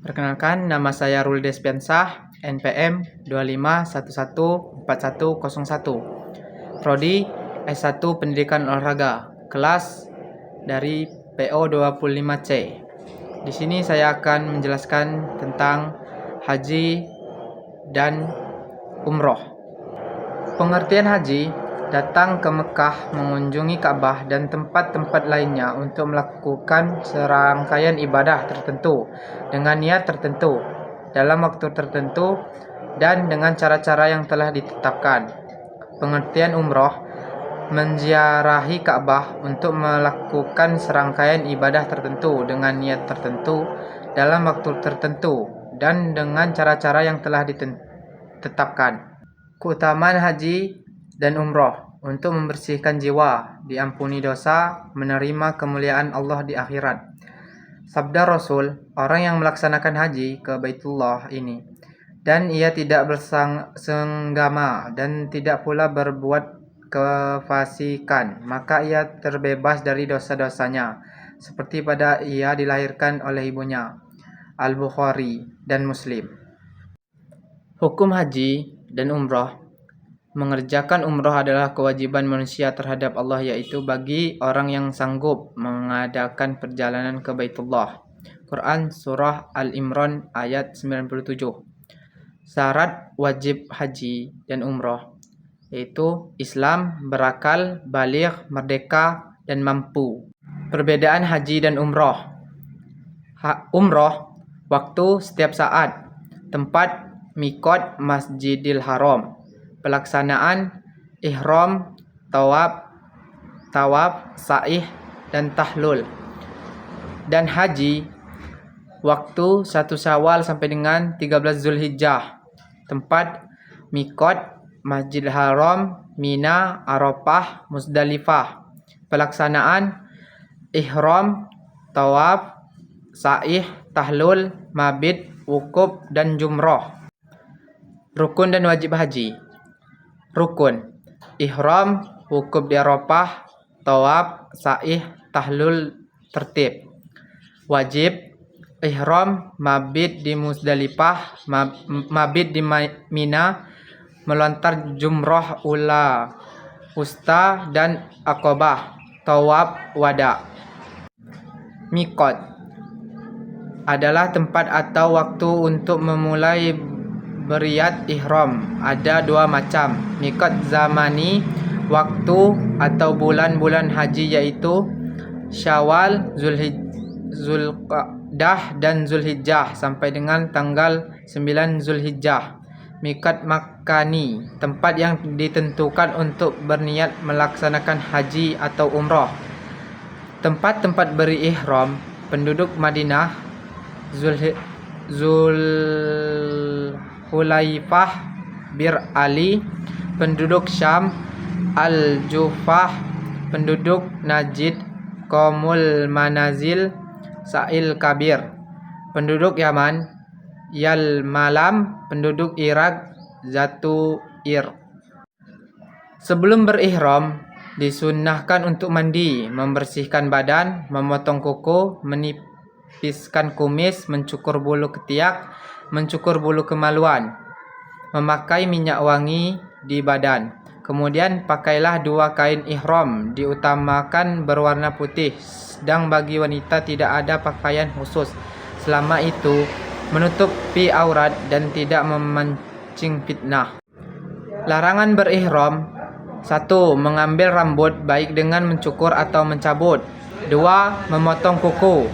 Perkenalkan, nama saya Rul Despensah, NPM 25114101. Prodi S1 Pendidikan Olahraga, kelas dari PO 25C. Di sini saya akan menjelaskan tentang haji dan umroh. Pengertian haji: datang ke Mekah, mengunjungi Ka'bah dan tempat-tempat lainnya untuk melakukan serangkaian ibadah tertentu dengan niat tertentu, dalam waktu tertentu, dan dengan cara-cara yang telah ditetapkan. Pengertian umroh: menziarahi Ka'bah untuk melakukan serangkaian ibadah tertentu dengan niat tertentu, dalam waktu tertentu, dan dengan cara-cara yang telah ditetapkan. Keutamaan haji dan umroh: untuk membersihkan jiwa, diampuni dosa, menerima kemuliaan Allah di akhirat. Sabda Rasul, orang yang melaksanakan haji ke Baitullah ini, dan ia tidak bersenggama dan tidak pula berbuat kefasikan, maka ia terbebas dari dosa-dosanya, seperti pada ia dilahirkan oleh ibunya. Al-Bukhari dan Muslim. Hukum haji dan umroh: mengerjakan umroh adalah kewajiban manusia terhadap Allah, yaitu bagi orang yang sanggup mengadakan perjalanan ke Baitullah. Quran Surah Al-Imran ayat 97. Syarat wajib haji dan umroh yaitu Islam, berakal, baligh, merdeka, dan mampu. Perbedaan haji dan umroh: umroh, waktu setiap saat, tempat miqat Masjidil Haram, pelaksanaan ihram, tawaf, sa'ih, dan tahlul. Dan haji, waktu 1 Syawal sampai dengan 13 Zulhijjah, tempat miqat Masjidil Haram, Mina, Arafah, Muzdalifah, pelaksanaan ihram, tawaf, sa'ih, tahlul, mabit, wukuf, dan jumrah. Rukun dan wajib haji: rukun: ihram, wukuf di Arafah, tawaf, sa'ih, tahlul, tertib. Wajib: ihram, mabit di Muzdalifah, mabit di Mina, melontar jumrah ula, wusta, dan aqabah, tawaf wada. Miqat adalah tempat atau waktu untuk memulai beriat ihram. Ada 2 macam: miqat zamani, waktu atau bulan-bulan haji, yaitu Syawal, Zulqa'dah, dan Zulhijjah sampai dengan tanggal 9 Zulhijjah. Miqat makani, tempat yang ditentukan untuk berniat melaksanakan haji atau umrah. Tempat-tempat berihram: penduduk Madinah, Zulhulaifah, Bir Ali; penduduk Syam, Al-Juhfah; penduduk Najd, Qaumul Manazil, Sa'il Kabir; penduduk Yaman, Yalmalam; penduduk Irak, Zatu'ir. Sebelum berihram, disunnahkan untuk mandi, membersihkan badan, memotong kuku, menipiskan kumis, mencukur bulu ketiak, mencukur bulu kemaluan, memakai minyak wangi di badan. Kemudian pakailah 2 kain ihram, diutamakan berwarna putih, sedang bagi wanita tidak ada pakaian khusus selama itu menutupi aurat dan tidak memancing fitnah. Larangan berihram: 1. Mengambil rambut, baik dengan mencukur atau mencabut. 2. Memotong kuku.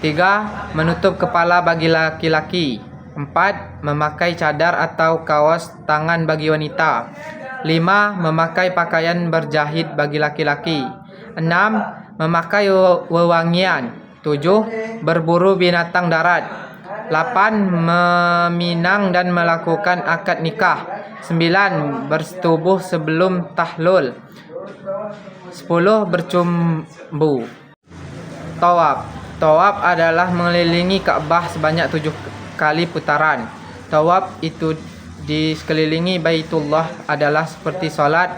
3. Menutup kepala bagi laki-laki. 4. Memakai cadar atau kaos tangan bagi wanita. 5. Memakai pakaian berjahit bagi laki-laki. 6. Memakai wewangian. 7. Berburu binatang darat. 8. Meminang dan melakukan akad nikah. 9. Bersetubuh sebelum tahlul. 10. Bercumbu. Tawaf adalah mengelilingi Ka'bah sebanyak 7 kali putaran. Tawaf itu di sekelilingi Baitullah adalah seperti salat,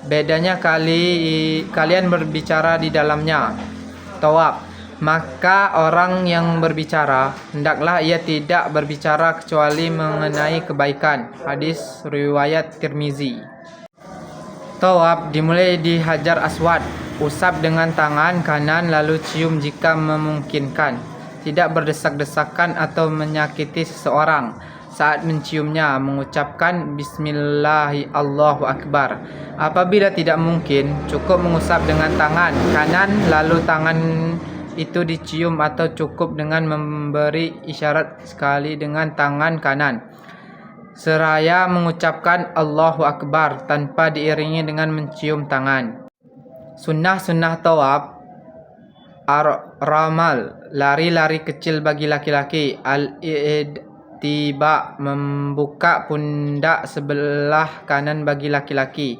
bedanya kalian berbicara di dalamnya. Tawaf Maka orang yang berbicara, hendaklah ia tidak berbicara kecuali mengenai kebaikan. Hadis riwayat Tirmizi. Tawaf dimulai di Hajar Aswad. Usap dengan tangan kanan lalu cium jika memungkinkan. Tidak berdesak-desakan atau menyakiti seseorang. Saat menciumnya, mengucapkan Bismillah Allahu Akbar. Apabila tidak mungkin, cukup mengusap dengan tangan kanan lalu tangan itu dicium atau cukup dengan memberi isyarat sekali dengan tangan kanan seraya mengucapkan Allahu Akbar tanpa diiringi dengan mencium tangan. Sunnah-sunnah tawaf: ramal, lari-lari kecil bagi laki-laki. Al-i'tiba, membuka pundak sebelah kanan bagi laki-laki.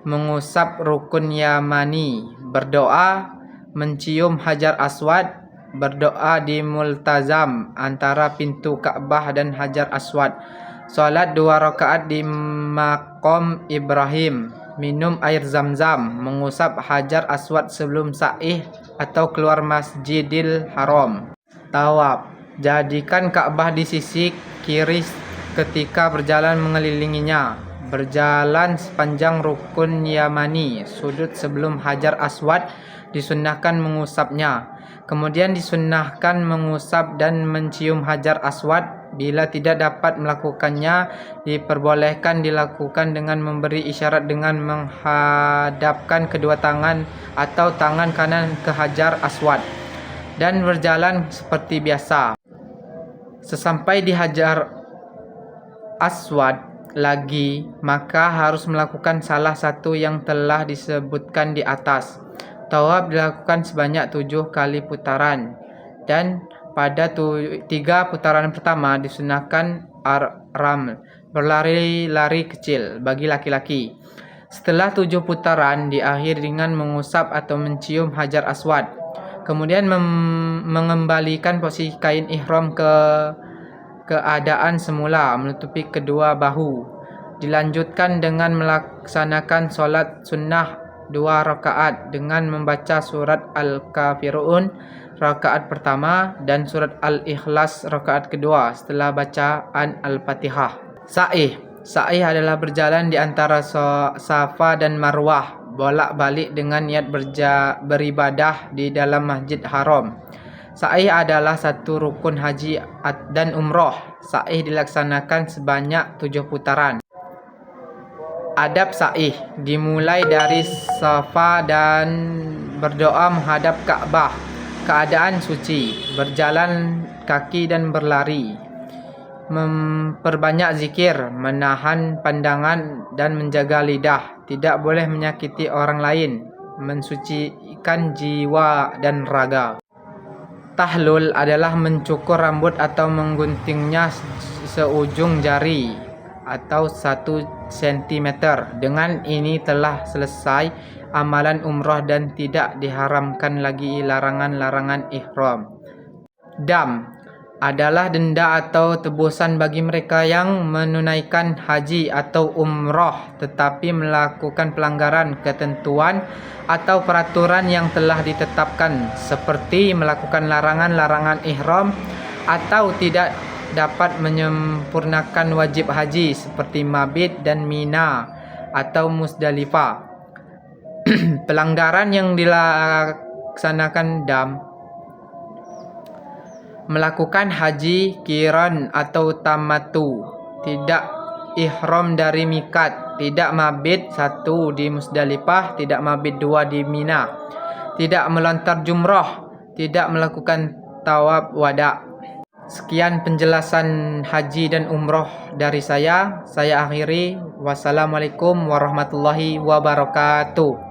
Mengusap rukun Yamani. Berdoa, mencium Hajar Aswad. Berdoa di multazam antara pintu Ka'bah dan Hajar Aswad. Salat 2 rakaat di Maqam Ibrahim. Minum air zam-zam. Mengusap Hajar Aswad sebelum sa'i atau keluar Masjidil Haram. Tawaf: jadikan Ka'bah di sisi kiri ketika berjalan mengelilinginya. Berjalan sepanjang rukun Yamani. Sudut sebelum Hajar Aswad disunnahkan mengusapnya. Kemudian disunnahkan mengusap dan mencium Hajar Aswad. Bila tidak dapat melakukannya, diperbolehkan dilakukan dengan memberi isyarat dengan menghadapkan kedua tangan atau tangan kanan ke Hajar Aswad dan berjalan seperti biasa. Sesampai di Hajar Aswad lagi, maka harus melakukan salah satu yang telah disebutkan di atas. Tawaf dilakukan sebanyak 7 kali putaran, dan pada 3 putaran pertama disunahkan ar-raml, berlari-lari kecil bagi laki-laki. Setelah 7 putaran diakhiri dengan mengusap atau mencium Hajar Aswad. Kemudian mengembalikan posisi kain ihram ke keadaan semula, menutupi kedua bahu. Dilanjutkan dengan melaksanakan solat sunnah 2 rakaat dengan membaca surat Al-Kafirun rakaat pertama dan surat Al-Ikhlas rakaat kedua setelah bacaan Al-Fatihah. Sa'i adalah berjalan di antara Safa dan Marwah, bolak-balik dengan niat beribadah di dalam Masjid Haram. Sa'i adalah satu rukun haji dan umroh. Sa'i dilaksanakan sebanyak 7 putaran. Adab sa'i dimulai dari Safa dan berdoa menghadap Ka'bah. Keadaan suci, berjalan kaki dan berlari. Memperbanyak zikir, menahan pandangan dan menjaga lidah. Tidak boleh menyakiti orang lain, mensucikan jiwa dan raga. Tahlul adalah mencukur rambut atau mengguntingnya seujung jari atau 1 cm. Dengan ini telah selesai amalan umrah dan tidak diharamkan lagi larangan-larangan ihram. Dam adalah denda atau tebusan bagi mereka yang menunaikan haji atau umrah tetapi melakukan pelanggaran ketentuan atau peraturan yang telah ditetapkan, seperti melakukan larangan-larangan ihram atau tidak dapat menyempurnakan wajib haji seperti mabit dan Mina atau Musdalifah. Pelanggaran yang dilaksanakan dam: melakukan haji kiran atau tamatu, tidak ihram dari mikat, tidak mabit 1 di Musdalifah, tidak mabit 2 di Mina, tidak melontar jumrah, tidak melakukan tawaf wada. Sekian penjelasan haji dan umroh dari saya akhiri. Wassalamualaikum warahmatullahi wabarakatuh.